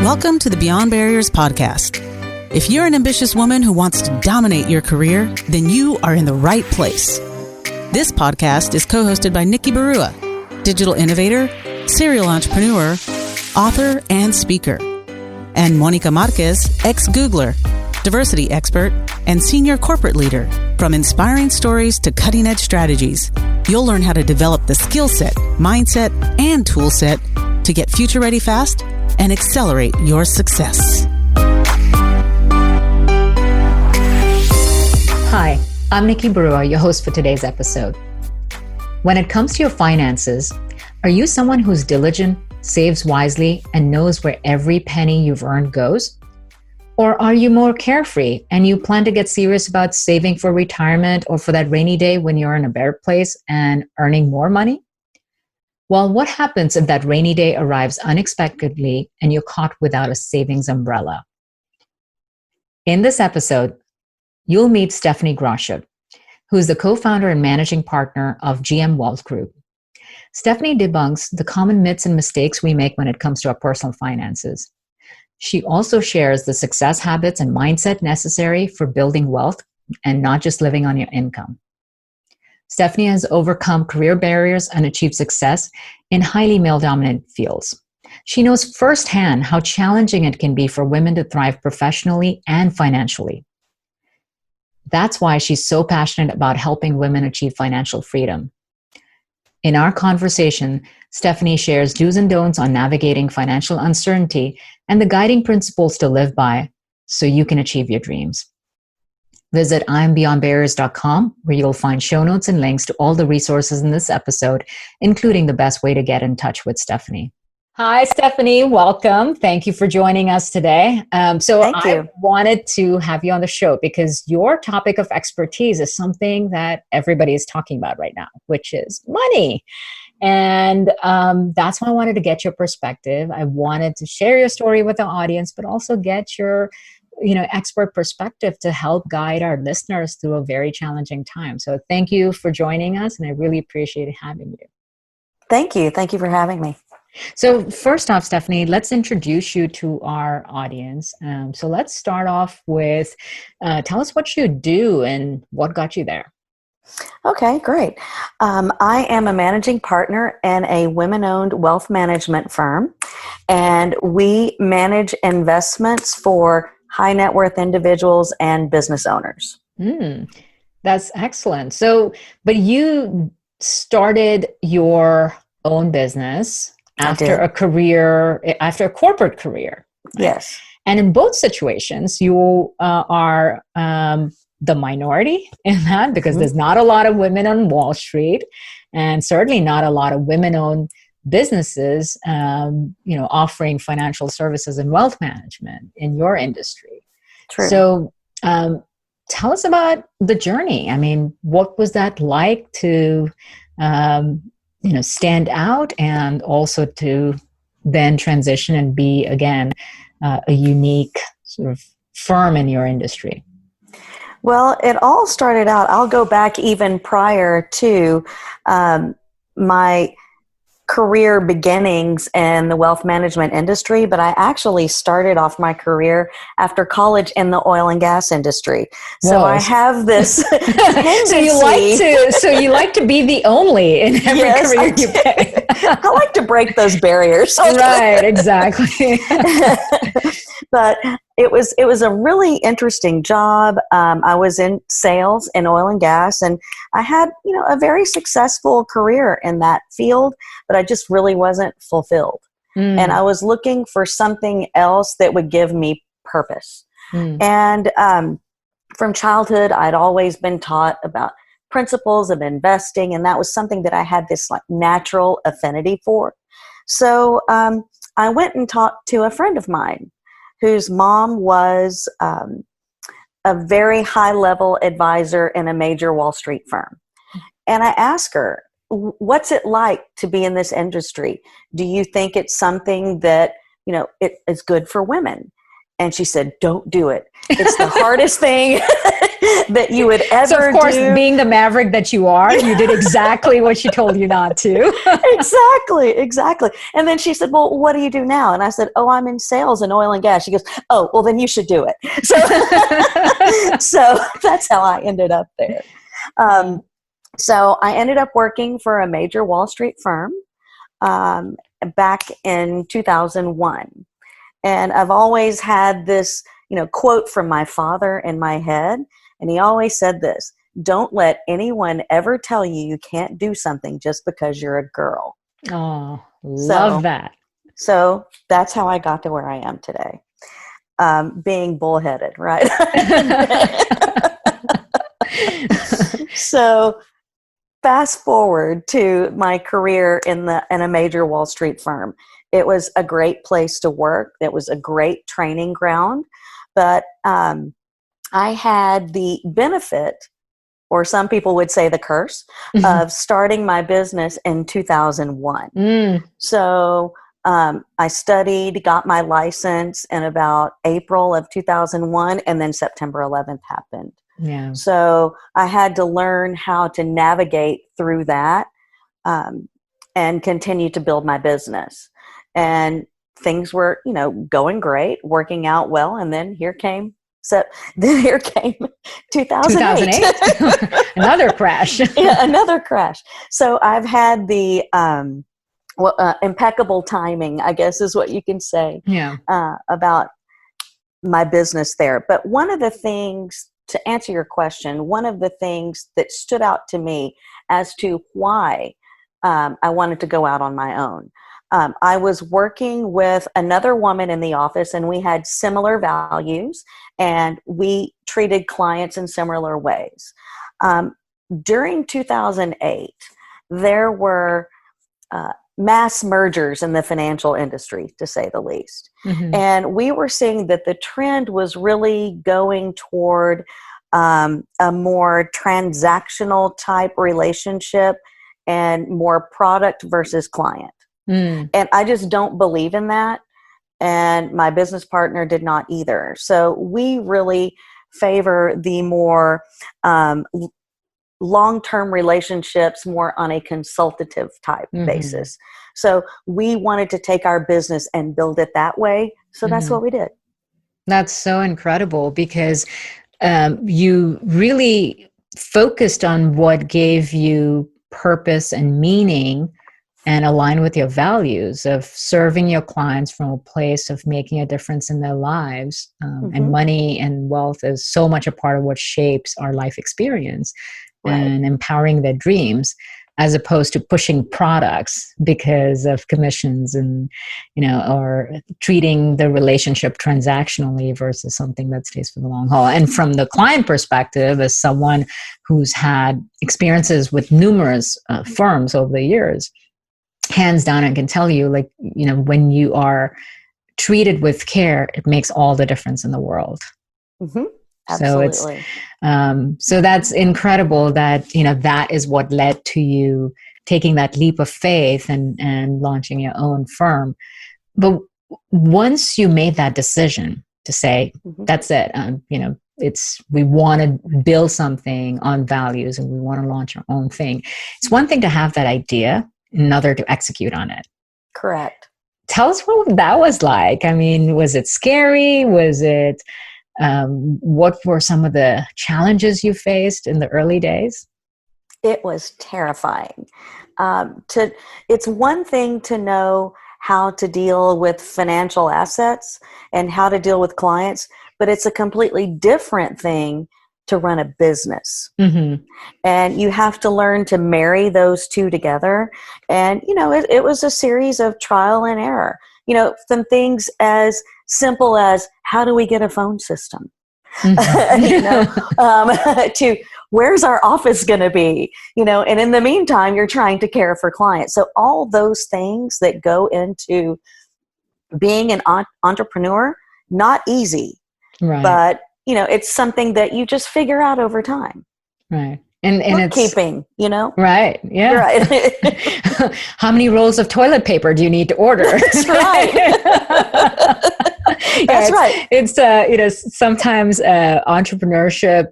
Welcome to the Beyond Barriers podcast. If you're an ambitious woman who wants to dominate your career, then you are in the right place. This podcast is co-hosted by Nikki Barua, digital innovator, serial entrepreneur, author, and speaker, and Monica Marquez, ex-Googler, diversity expert, and senior corporate leader. From inspiring stories to cutting-edge strategies, you'll learn how to develop the skill set, mindset, and tool set to get future-ready fast and accelerate your success. Hi, I'm Nikki Barua, your host for today's episode. When it comes to your finances, are you someone who's diligent, saves wisely, and knows where every penny you've earned goes? Or are you more carefree and you plan to get serious about saving for retirement or for that rainy day when you're in a better place and earning more money? Well, what happens if that rainy day arrives unexpectedly and you're caught without a savings umbrella? In this episode, you'll meet Stephanie Groschup, who's the co-founder and managing partner of GM Wealth Group. Stephanie debunks the common myths and mistakes we make when it comes to our personal finances. She also shares the success habits and mindset necessary for building wealth and not just living on your income. Stephanie has overcome career barriers and achieved success in highly male-dominant fields. She knows firsthand how challenging it can be for women to thrive professionally and financially. That's why she's so passionate about helping women achieve financial freedom. In our conversation, Stephanie shares do's and don'ts on navigating financial uncertainty and the guiding principles to live by so you can achieve your dreams. Visit IamBeyondBarriers.com, where you'll find show notes and links to all the resources in this episode, including the best way to get in touch with Stephanie. Hi, Stephanie. Welcome. Thank you for joining us today. I wanted to have you on the show because your topic of expertise is something that everybody is talking about right now, which is money. And that's why I wanted to get your perspective. I wanted to share your story with the audience, but also get your expert perspective to help guide our listeners through a very challenging time. So thank you for joining us, and I really appreciate having you. Thank you. Thank you for having me. So first off, Stephanie, let's introduce you to our audience. So let's start off with, tell us what you do and what got you there. Okay, great. I am a managing partner in a women-owned wealth management firm, and we manage investments for high net worth individuals and business owners. That's excellent. So, but you started your own business after a corporate career. Right? Yes. And in both situations, you are the minority in that because there's not a lot of women on Wall Street, and certainly not a lot of women-owned businesses, offering financial services and wealth management in your industry. True. So, tell us about the journey. I mean, what was that like to, stand out and also to then transition and be, again, a unique sort of firm in your industry? Well, it all started out, I'll go back even prior to my career beginnings in the wealth management industry, but I actually started off my career after college in the oil and gas industry. So I have this tendency. So you like to be the only in every career you pick. I like to break those barriers. Right, exactly. But it was a really interesting job. I was in sales in oil and gas, and I had, a very successful career in that field, but I just really wasn't fulfilled. And I was looking for something else that would give me purpose. And from childhood, I'd always been taught about principles of investing, and that was something that I had this natural affinity for. So I went and talked to a friend of mine whose mom was a very high-level advisor in a major Wall Street firm. And I asked her, what's it like to be in this industry? Do you think it's something that, it is good for women? And she said, don't do it. It's the hardest thing that you would ever do. So, of course, being the maverick that you are, you did exactly what she told you not to. Exactly. And then she said, well, what do you do now? And I said, oh, I'm in sales and oil and gas. She goes, oh, well, then you should do it. So that's how I ended up there. So I ended up working for a major Wall Street firm back in 2001. And I've always had this, quote from my father in my head. And he always said this: don't let anyone ever tell you can't do something just because you're a girl. Oh, love that. So that's how I got to where I am today. Being bullheaded, right? So fast forward to my career in a major Wall Street firm. It was a great place to work. It was a great training ground. But I had the benefit, or some people would say the curse, of starting my business in 2001. So I studied, got my license in about April of 2001, and then September 11th happened. Yeah. So I had to learn how to navigate through that and continue to build my business. And things were, going great, working out well. And then here came 2008. Another crash. Yeah, another crash. So I've had the impeccable timing, I guess is what you can say, about my business there. But one of the things, to answer your question, one of the things that stood out to me as to why I wanted to go out on my own. I was working with another woman in the office, and we had similar values, and we treated clients in similar ways. During 2008, there were mass mergers in the financial industry, to say the least. Mm-hmm. And we were seeing that the trend was really going toward a more transactional type relationship and more product versus client. And I just don't believe in that. And my business partner did not either. So we really favor the more long-term relationships, more on a consultative type basis. So we wanted to take our business and build it that way. So that's what we did. That's so incredible, because you really focused on what gave you purpose and meaning and align with your values of serving your clients from a place of making a difference in their lives. And money and wealth is so much a part of what shapes our life experience, and empowering their dreams, as opposed to pushing products because of commissions and, or treating the relationship transactionally versus something that stays for the long haul. And from the client perspective, as someone who's had experiences with numerous firms over the years, hands down, I can tell you, when you are treated with care, it makes all the difference in the world. Absolutely. So that's incredible that, that is what led to you taking that leap of faith and launching your own firm. But once you made that decision to say, that's it, we want to build something on values and we want to launch our own thing. It's one thing to have that idea, another to execute on it. Correct. Tell us what that was like. I mean, was it scary? Was it, what were some of the challenges you faced in the early days? It was terrifying. It's one thing to know how to deal with financial assets and how to deal with clients, but it's a completely different thing to run a business. And you have to learn to marry those two together. And, it was a series of trial and error. Some things as simple as, how do we get a phone system? To where's our office going to be? And in the meantime, you're trying to care for clients. So all those things that go into being an entrepreneur, not easy, but it's something that you just figure out over time. Right. And bookkeeping, Right. Yeah. Right. How many rolls of toilet paper do you need to order? That's right. That's right. It's sometimes entrepreneurship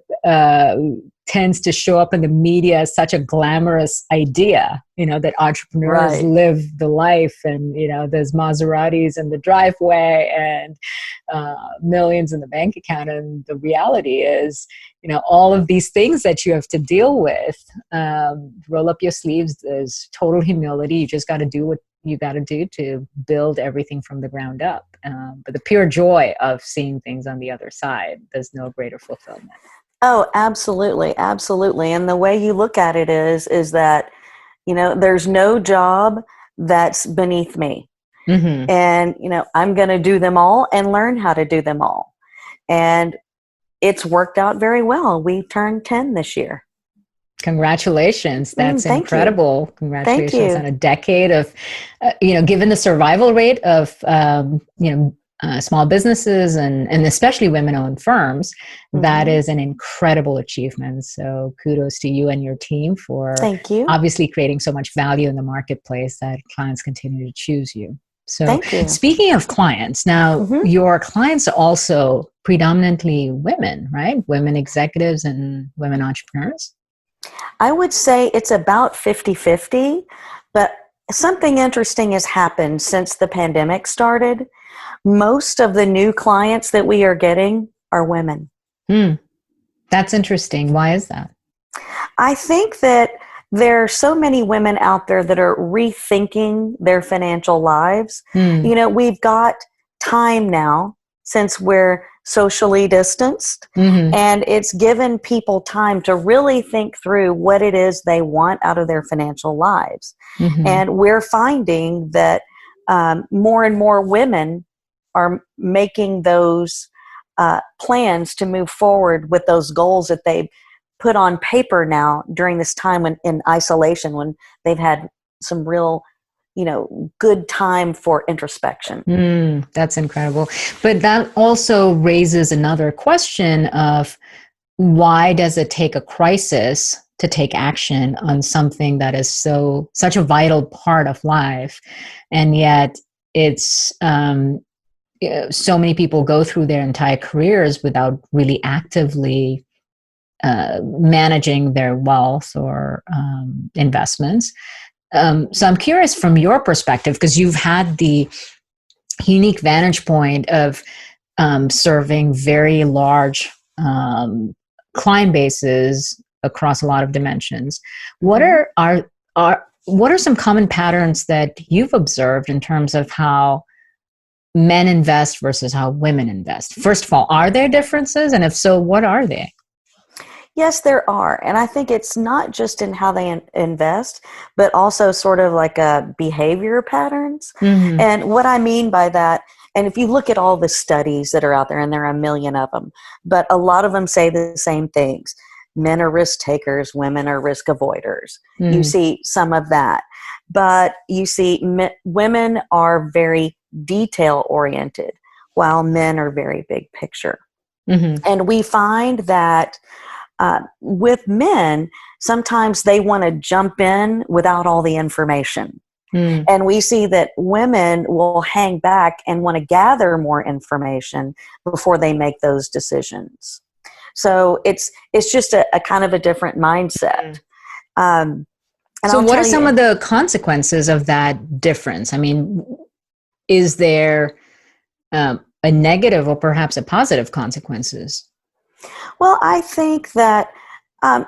tends to show up in the media as such a glamorous idea, that entrepreneurs Right. live the life, and, there's Maseratis in the driveway and millions in the bank account. And the reality is, all of these things that you have to deal with, roll up your sleeves. There's total humility. You just got to do what you got to do to build everything from the ground up. But the pure joy of seeing things on the other side, there's no greater fulfillment. Oh, absolutely. Absolutely. And the way you look at it is that, there's no job that's beneath me. Mm-hmm. And, I'm going to do them all and learn how to do them all. And it's worked out very well. We turned 10 this year. Congratulations. That's incredible. Congratulations Thank you. on a decade of, given the survival rate of, small businesses and especially women-owned firms, that is an incredible achievement. So kudos to you and your team for Thank you. obviously creating so much value in the marketplace that clients continue to choose you. So Thank you. Speaking of clients, now your clients are also predominantly women, right? Women executives and women entrepreneurs? I would say it's about 50-50, but something interesting has happened since the pandemic started. Most of the new clients that we are getting are women. That's interesting. Why is that? I think that there are so many women out there that are rethinking their financial lives. We've got time now since we're socially distanced, and it's given people time to really think through what it is they want out of their financial lives. And we're finding that more and more women are making those plans to move forward with those goals that they put on paper now during this time when in isolation, when they've had some real good time for introspection. That's incredible. But that also raises another question of why does it take a crisis to take action on something that is such a vital part of life? And yet it's, so many people go through their entire careers without really actively managing their wealth or investments. So I'm curious from your perspective, because you've had the unique vantage point of serving very large client bases across a lot of dimensions. What are some common patterns that you've observed in terms of how men invest versus how women invest? First of all, are there differences? And if so, what are they? Yes, there are. And I think it's not just in how they invest, but also sort of like behavior patterns. And what I mean by that, and if you look at all the studies that are out there, and there are a million of them, but a lot of them say the same things. Men are risk takers, women are risk avoiders. You see some of that. But you see women are very detail oriented, while men are very big picture. And we find that with men, sometimes they want to jump in without all the information. And we see that women will hang back and want to gather more information before they make those decisions. So it's just a kind of a different mindset. So what are some of the consequences of that difference? I mean, is there a negative or perhaps a positive consequences? Well, I think that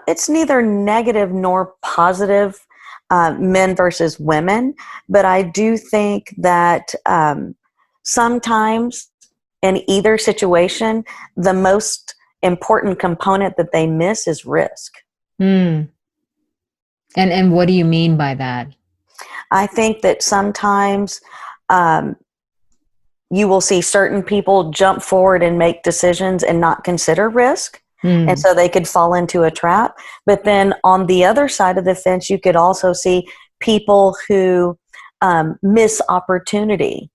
it's neither negative nor positive, men versus women, but I do think that sometimes in either situation, the most important component that they miss is risk. And what do you mean by that? I think that sometimes you will see certain people jump forward and make decisions and not consider risk. And so they could fall into a trap. But then on the other side of the fence, you could also see people who miss opportunity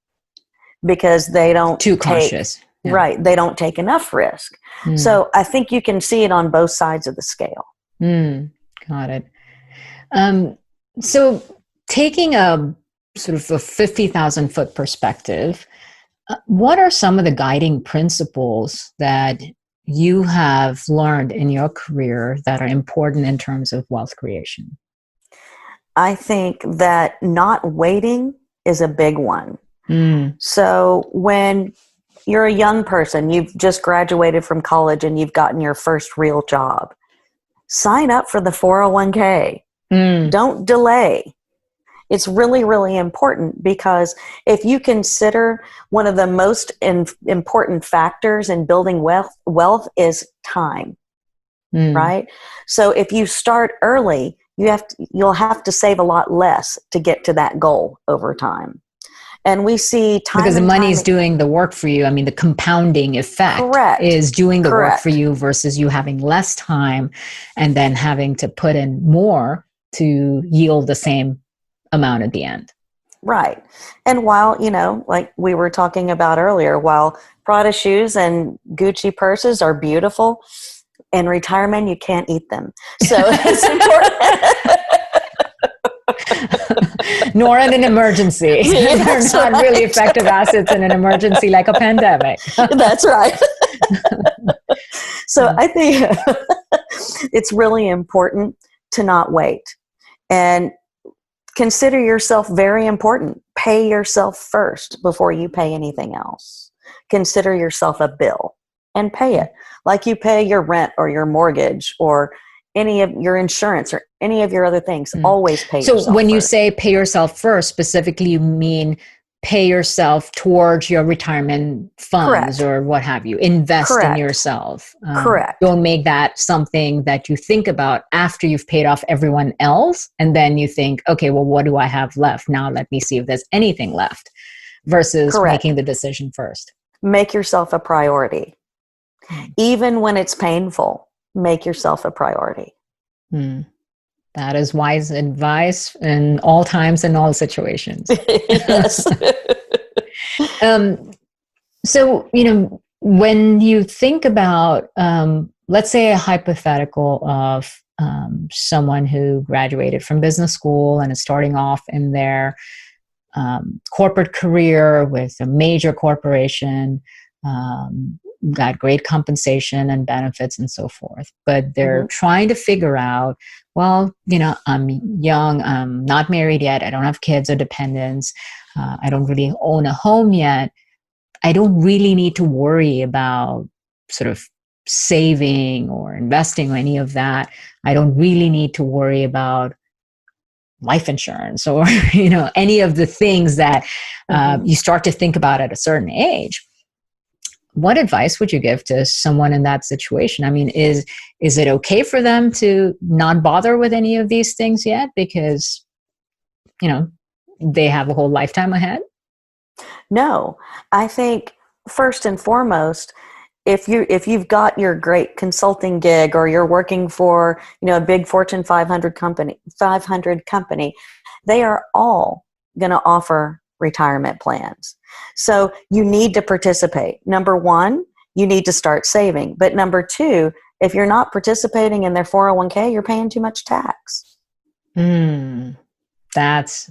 because they don't too cautious. Right. They don't take enough risk. So I think you can see it on both sides of the scale. Got it. So taking a sort of a 50,000 foot perspective, What are some of the guiding principles that you have learned in your career that are important in terms of wealth creation? I think that not waiting is a big one. So when you're a young person, you've just graduated from college and you've gotten your first real job, sign up for the 401k. Don't delay. It's really, really important, because if you consider one of the most important factors in building wealth is time, right? So if you start early, you'll have to save a lot less to get to that goal over time. And we see time because the and money time is doing the work for you. I mean, the compounding effect is doing the work for you versus you having less time and then having to put in more to yield the same amount at the end. Right. And while, like we were talking about earlier, while Prada shoes and Gucci purses are beautiful, in retirement, you can't eat them. So it's important. Nor in an emergency. They're not really effective assets in an emergency like a pandemic. That's right. So I think it's really important to not wait and consider yourself very important. Pay yourself first before you pay anything else. Consider yourself a bill and pay it like you pay your rent or your mortgage or any of your insurance or any of your other things. Always pay yourself first. So when you say pay yourself first, specifically you mean pay yourself towards your retirement funds or what have you. Invest in yourself. Correct. Don't make that something that you think about after you've paid off everyone else. And then you think, okay, well, what do I have left? Now let me see if there's anything left, versus making the decision first. Make yourself a priority. Even when it's painful, make yourself a priority. That is wise advice in all times and all situations. Yes. So, when you think about, let's say a hypothetical of someone who graduated from business school and is starting off in their corporate career with a major corporation, got great compensation and benefits and so forth, but they're trying to figure out, well, I'm young, I'm not married yet, I don't have kids or dependents, I don't really own a home yet, I don't really need to worry about sort of saving or investing or any of that. I don't really need to worry about life insurance or any of the things that you start to think about at a certain age. What advice would you give to someone in that situation? I mean, is it okay for them to not bother with any of these things yet because, they have a whole lifetime ahead? No, I think first and foremost, if you've got your great consulting gig or you're working for, a big Fortune 500 company, they are all going to offer retirement plans. So you need to participate. Number one, you need to start saving. But number two, if you're not participating in their 401k, you're paying too much tax. That's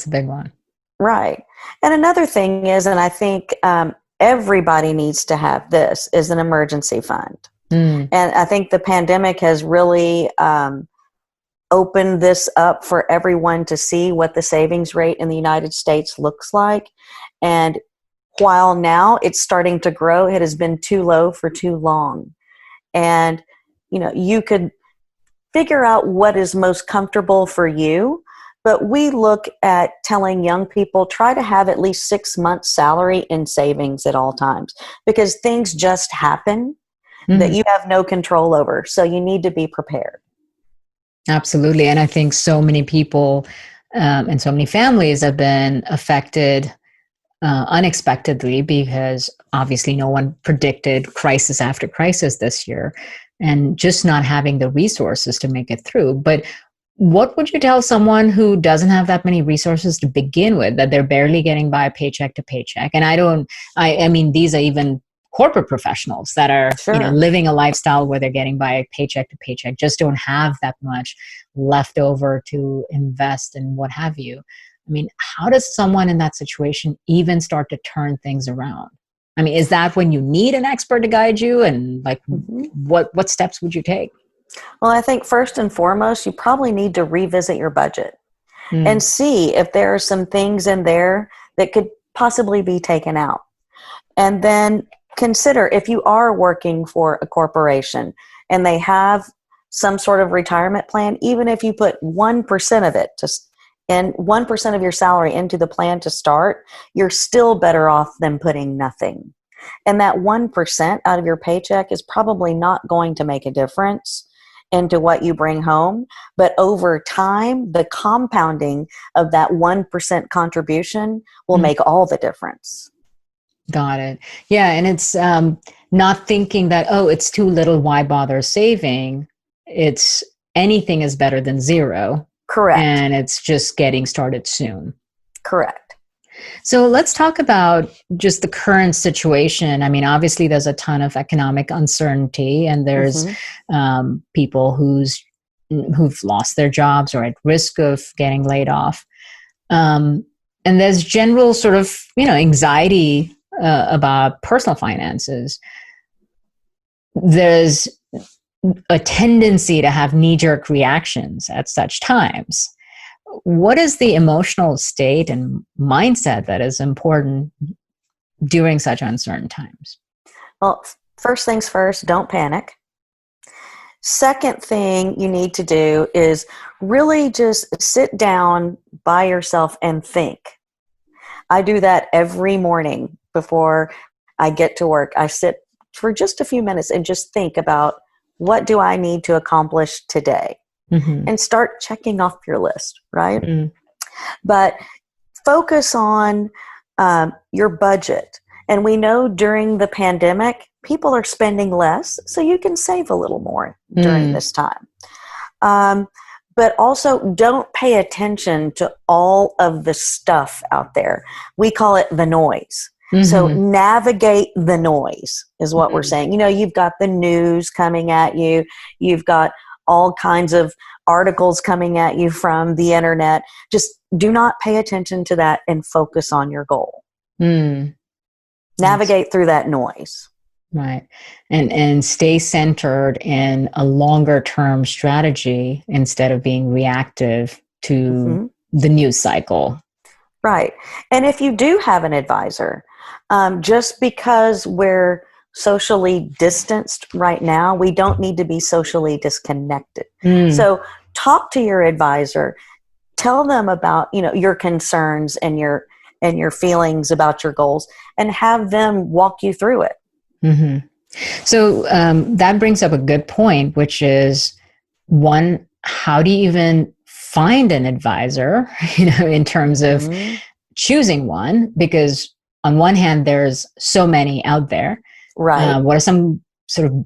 a big one. Right. And another thing is, and I think everybody needs to have this, is an emergency fund. And I think the pandemic has really opened this up for everyone to see what the savings rate in the United States looks like. And while now it's starting to grow, it has been too low for too long. And, you could figure out what is most comfortable for you. But we look at telling young people, try to have at least 6 months' salary in savings at all times, because things just happen that you have no control over. So you need to be prepared. Absolutely. And I think so many people and so many families have been affected unexpectedly, because obviously no one predicted crisis after crisis this year, and just not having the resources to make it through. But what would you tell someone who doesn't have that many resources to begin with, that they're barely getting by paycheck to paycheck? And I mean, these are even corporate professionals that are living a lifestyle where they're getting by paycheck to paycheck, just don't have that much left over to invest and what have you. I mean, how does someone in that situation even start to turn things around? I mean, is that when you need an expert to guide you? And like, what steps would you take? Well, I think first and foremost, you probably need to revisit your budget and see if there are some things in there that could possibly be taken out. And then consider if you are working for a corporation and they have some sort of retirement plan, even if you put 1% of it and 1% of your salary into the plan to start, you're still better off than putting nothing. And that 1% out of your paycheck is probably not going to make a difference into what you bring home. But over time, the compounding of that 1% contribution will make all the difference. Got it. Yeah. And it's not thinking that, oh, it's too little, why bother saving? It's anything is better than zero. Correct. And it's just getting started soon. Correct. So let's talk about just the current situation. I mean, obviously there's a ton of economic uncertainty, and there's people who've lost their jobs or at risk of getting laid off. And there's general sort of, anxiety about personal finances. There's a tendency to have knee-jerk reactions at such times. What is the emotional state and mindset that is important during such uncertain times? Well, first things first, don't panic. Second thing you need to do is really just sit down by yourself and think. I do that every morning before I get to work. I sit for just a few minutes and just think about, what do I need to accomplish today? And start checking off your list, right? But focus on your budget. And we know during the pandemic, people are spending less, so you can save a little more during this time. But also don't pay attention to all of the stuff out there. We call it the noise. So navigate the noise is what we're saying. You've got the news coming at you. You've got all kinds of articles coming at you from the internet. Just do not pay attention to that and focus on your goal. Navigate through that noise. Right. And stay centered in a longer term strategy instead of being reactive to the news cycle. Right. And if you do have an advisor, just because we're socially distanced right now, we don't need to be socially disconnected. So talk to your advisor, tell them about, your concerns and your feelings about your goals, and have them walk you through it. So that brings up a good point, which is, one, how do you even find an advisor, in terms of choosing one? Because on one hand, there's so many out there. Right. What are some sort of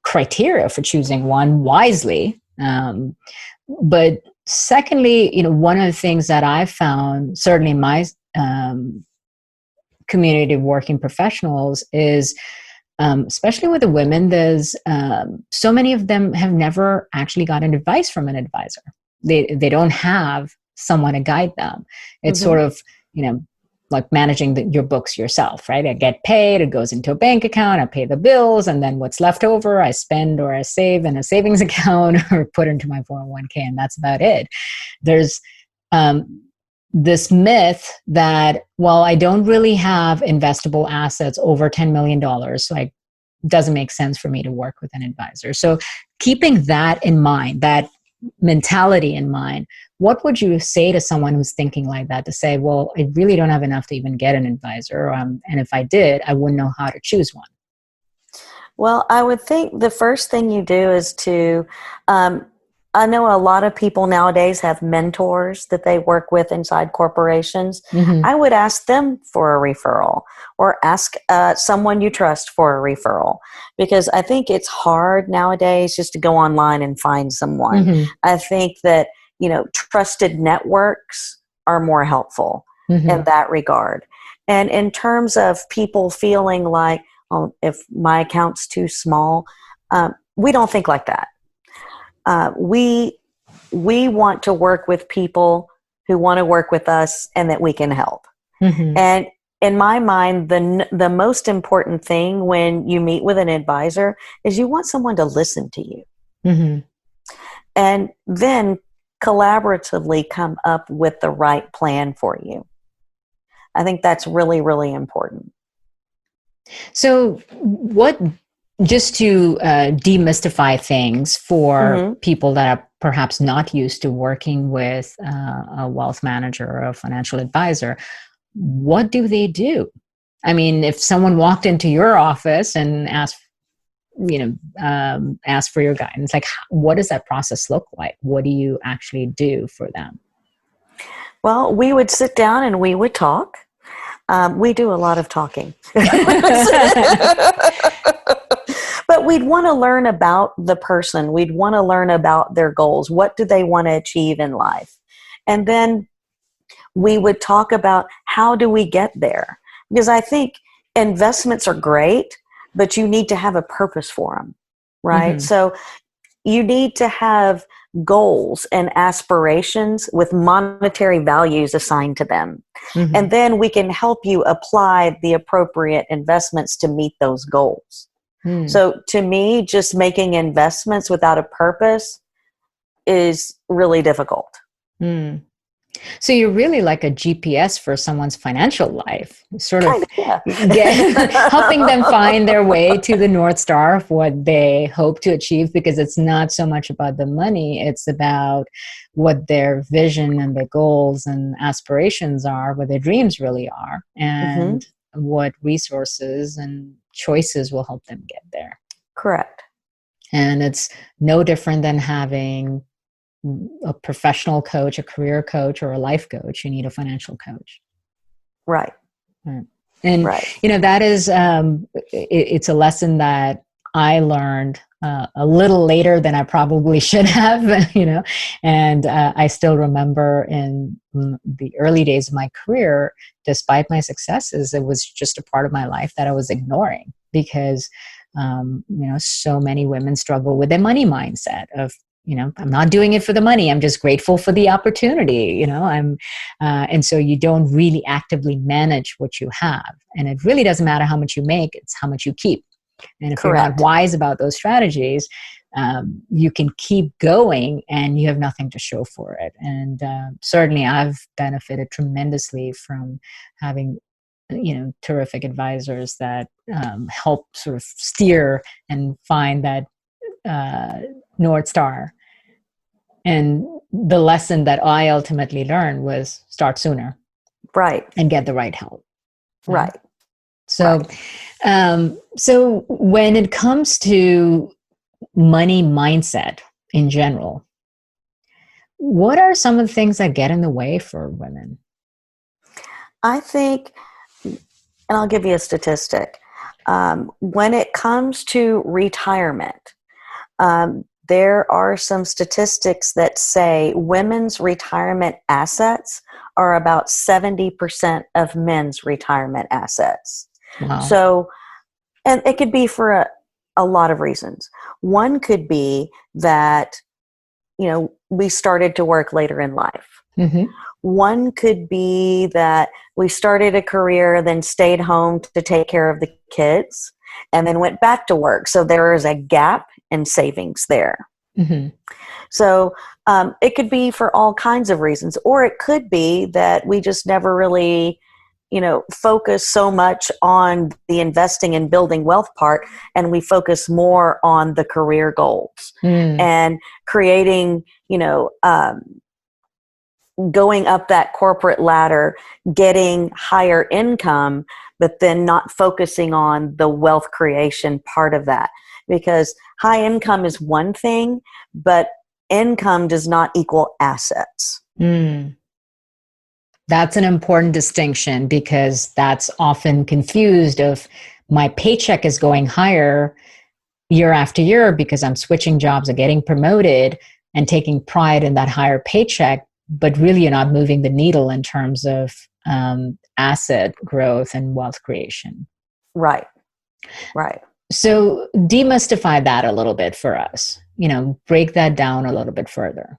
criteria for choosing one wisely? But secondly, one of the things that I've found, certainly in my community of working professionals, is especially with the women, there's so many of them have never actually gotten advice from an advisor. They don't have someone to guide them. It's sort of, like managing your books yourself, right? I get paid, it goes into a bank account, I pay the bills, and then what's left over, I spend or I save in a savings account or put into my 401k, and that's about it. There's this myth that, well, I don't really have investable assets over $10 million, so it doesn't make sense for me to work with an advisor. So keeping that in mind, that mentality in mind, what would you say to someone who's thinking like that, to say, well, I really don't have enough to even get an advisor, and if I did, I wouldn't know how to choose one? Well, I would think the first thing you do is to, I know a lot of people nowadays have mentors that they work with inside corporations. I would ask them for a referral, or ask someone you trust for a referral, because I think it's hard nowadays just to go online and find someone. I think that, trusted networks are more helpful in that regard. And in terms of people feeling like, oh, if my account's too small, we don't think like that. We want to work with people who want to work with us and that we can help. Mm-hmm. And in my mind, the most important thing when you meet with an advisor is you want someone to listen to you. Mm-hmm. And then collaboratively come up with the right plan for you. I think that's really, really important. So just to demystify things for people that are perhaps not used to working with a wealth manager or a financial advisor, what do they do? I mean, if someone walked into your office and asked for your guidance, like, what does that process look like? What do you actually do for them? Well, we would sit down and we would talk. We do a lot of talking. But we'd want to learn about the person. We'd want to learn about their goals. What do they want to achieve in life? And then we would talk about how do we get there? Because I think investments are great, but you need to have a purpose for them, right? Mm-hmm. So you need to have goals and aspirations with monetary values assigned to them. Mm-hmm. And then we can help you apply the appropriate investments to meet those goals. Mm. So to me, just making investments without a purpose is really difficult. Mm. So you're really like a GPS for someone's financial life, sort of helping them find their way to the North Star of what they hope to achieve, because it's not so much about the money. It's about what their vision and their goals and aspirations are, what their dreams really are, and what resources and choices will help them get there. Correct. And it's no different than having a professional coach, a career coach, or a life coach. You need a financial coach. Right. And, that is, it's a lesson that I learned a little later than I probably should have, and I still remember in the early days of my career, despite my successes, it was just a part of my life that I was ignoring because, so many women struggle with their money mindset of, I'm not doing it for the money. I'm just grateful for the opportunity, and so you don't really actively manage what you have. And it really doesn't matter how much you make, it's how much you keep. And if you're not wise about those strategies, you can keep going and you have nothing to show for it. And certainly I've benefited tremendously from having, terrific advisors that help sort of steer and find that North Star. And the lesson that I ultimately learned was start sooner. Right. And get the right help. Right. So, so when it comes to money mindset in general, what are some of the things that get in the way for women? I think, and I'll give you a statistic. When it comes to retirement, there are some statistics that say women's retirement assets are about 70% of men's retirement assets. Wow. So, and it could be for a lot of reasons. One could be that, we started to work later in life. Mm-hmm. One could be that we started a career, then stayed home to take care of the kids, and then went back to work. So there is a gap in savings there. Mm-hmm. So it could be for all kinds of reasons, or it could be that we just never really, focus so much on the investing and building wealth part, and we focus more on the career goals and creating, going up that corporate ladder, getting higher income, but then not focusing on the wealth creation part of that. Because high income is one thing, but income does not equal assets. That's an important distinction, because that's often confused of my paycheck is going higher year after year because I'm switching jobs or getting promoted and taking pride in that higher paycheck, but really you're not moving the needle in terms of asset growth and wealth creation. Right. So demystify that a little bit for us, break that down a little bit further.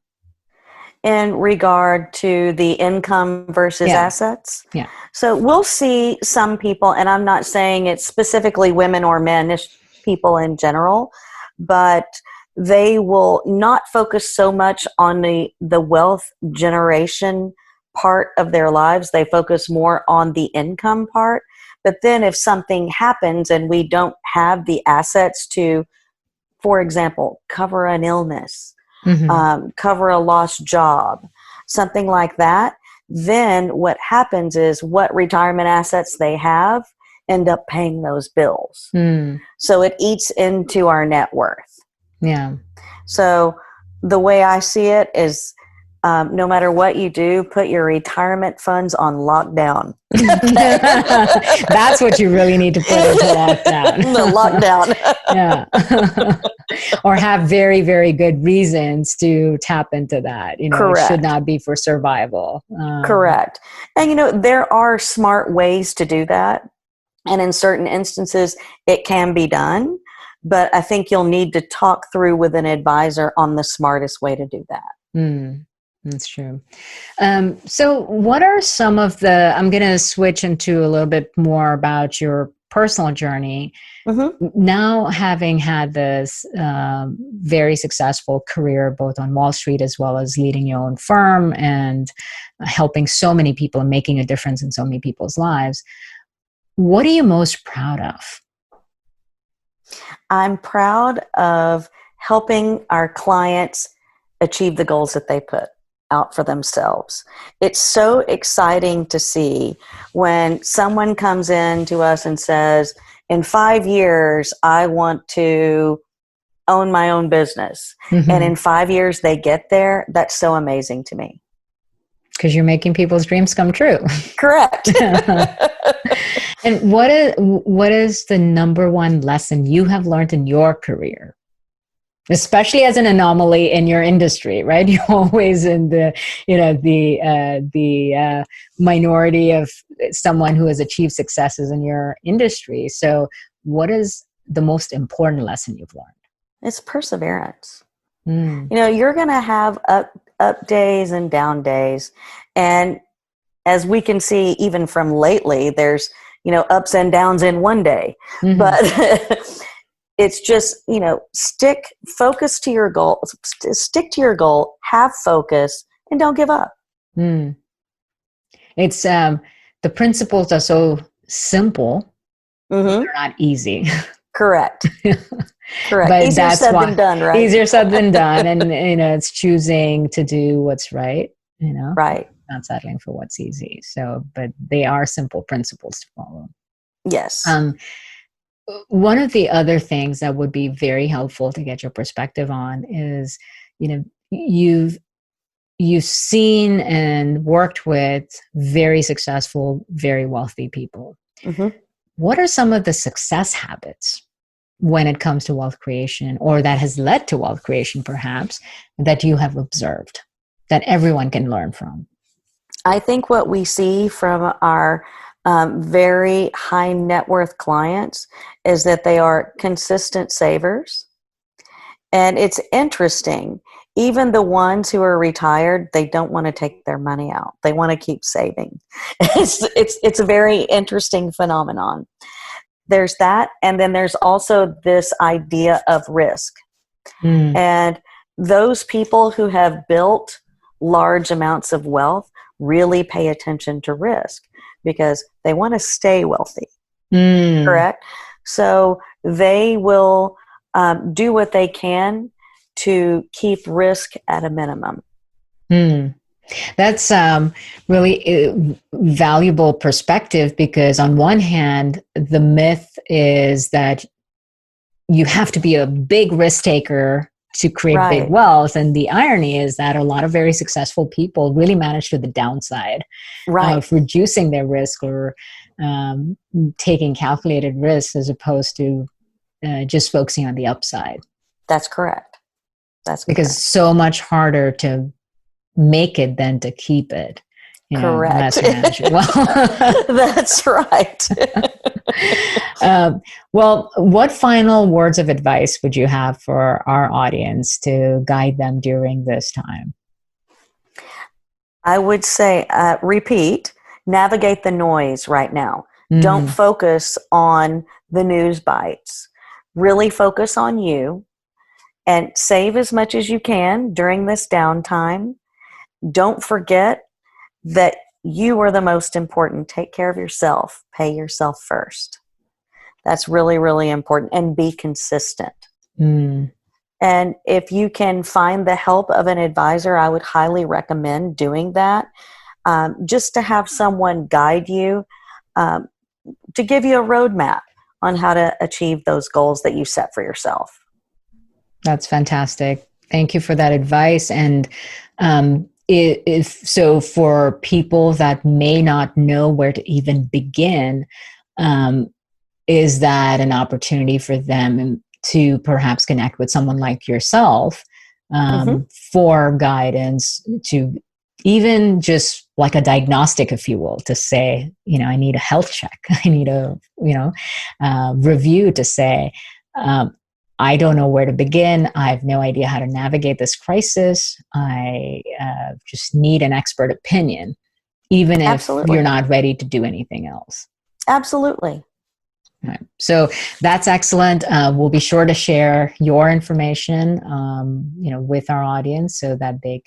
in regard to the income versus assets. Yeah. So we'll see some people, and I'm not saying it's specifically women or men, it's people in general, but they will not focus so much on the wealth generation part of their lives. They focus more on the income part. But then if something happens and we don't have the assets to, for example, cover an illness, cover a lost job, something like that, then what happens is what retirement assets they have end up paying those bills. So it eats into our net worth. Yeah. So the way I see it is, no matter what you do, put your retirement funds on lockdown. That's what you really need to put into lockdown. The lockdown. Yeah. Or have very, very good reasons to tap into that. Correct. It should not be for survival. Correct. And, there are smart ways to do that. And in certain instances, it can be done. But I think you'll need to talk through with an advisor on the smartest way to do that. That's true. So what are some of I'm going to switch into a little bit more about your personal journey. Now, having had this very successful career, both on Wall Street as well as leading your own firm and helping so many people and making a difference in so many people's lives, what are you most proud of? I'm proud of helping our clients achieve the goals that they put out for themselves. It's so exciting to see when someone comes in to us and says, in 5 years, I want to own my own business. And in 5 years, they get there. That's so amazing to me. Because you're making people's dreams come true. Correct. And what is the number one lesson you have learned in your career? Especially as an anomaly in your industry, right? You're always in the minority of someone who has achieved successes in your industry. So what is the most important lesson you've learned? It's perseverance. You're going to have up days and down days. And as we can see, even from lately, there's, ups and downs in one day. But it's just, focus to your goal, stick to your goal, have focus, and don't give up. It's, the principles are so simple, they're not easy. Correct. Correct. But Easier said than done, right? Easier said than done. And, it's choosing to do what's right, Right. Not settling for what's easy. So, but they are simple principles to follow. Yes. One of the other things that would be very helpful to get your perspective on is, you've seen and worked with very successful, very wealthy people. What are some of the success habits when it comes to wealth creation, or that has led to wealth creation, perhaps, that you have observed that everyone can learn from? I think what we see from our very high net worth clients is that they are consistent savers. And it's interesting, even the ones who are retired, they don't want to take their money out. They want to keep saving. It's a very interesting phenomenon. There's that. And then there's also this idea of risk. And those people who have built large amounts of wealth really pay attention to risk because they want to stay wealthy. Correct? So they will do what they can to keep risk at a minimum. That's really valuable perspective, because on one hand, the myth is that you have to be a big risk taker to create big wealth. And the irony is that a lot of very successful people really manage to the downside of reducing their risk or taking calculated risks as opposed to just focusing on the upside. That's correct. Because it's so much harder to make it than to keep it. Correct. That's right. Well, what final words of advice would you have for our audience to guide them during this time? I would say, repeat, navigate the noise right now. Don't focus on the news bites. Really focus on you and save as much as you can during this downtime. Don't forget that you are the most important. Take care of yourself. Pay yourself first. That's really, really important. And be consistent. And if you can find the help of an advisor, I would highly recommend doing that. Just to have someone guide you, to give you a roadmap on how to achieve those goals that you set for yourself. That's fantastic. Thank you for that advice. And so for people that may not know where to even begin, is that an opportunity for them to perhaps connect with someone like yourself for guidance, to even just like a diagnostic, if you will, to say, I need a health check. I need a, review to say, I don't know where to begin. I have no idea how to navigate this crisis. I just need an expert opinion, even if you're not ready to do anything else. Absolutely. Right. So that's excellent. We'll be sure to share your information, with our audience so that they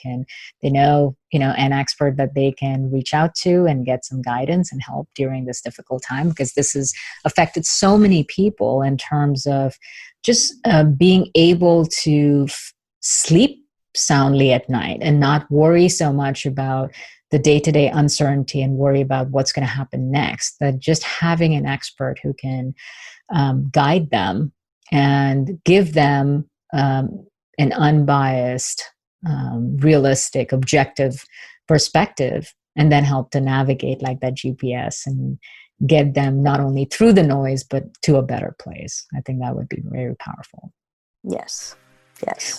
know, an expert that they can reach out to and get some guidance and help during this difficult time, because this has affected so many people in terms of just being able to sleep soundly at night and not worry so much about the day-to-day uncertainty and worry about what's going to happen next. That just having an expert who can guide them and give them an unbiased, realistic, objective perspective, and then help to navigate like that GPS and get them not only through the noise, but to a better place. I think that would be very powerful. Yes.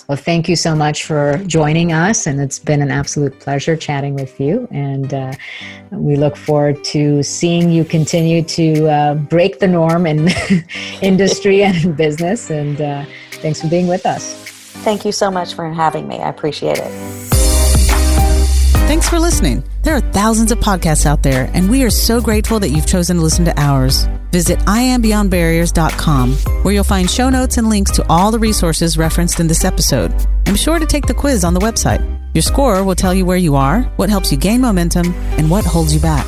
Well, thank you so much for joining us. And it's been an absolute pleasure chatting with you. And we look forward to seeing you continue to break the norm in industry and business. And thanks for being with us. Thank you so much for having me. I appreciate it. Thanks for listening. There are thousands of podcasts out there, and we are so grateful that you've chosen to listen to ours. Visit IamBeyondBarriers.com, where you'll find show notes and links to all the resources referenced in this episode. And be sure to take the quiz on the website. Your score will tell you where you are, what helps you gain momentum, and what holds you back.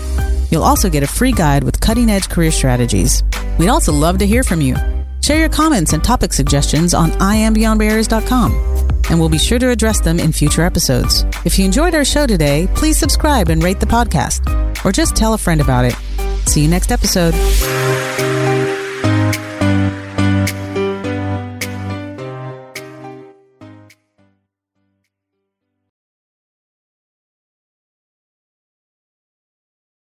You'll also get a free guide with cutting-edge career strategies. We'd also love to hear from you. Share your comments and topic suggestions on IamBeyondBarriers.com. And we'll be sure to address them in future episodes. If you enjoyed our show today, please subscribe and rate the podcast, or just tell a friend about it. See you next episode.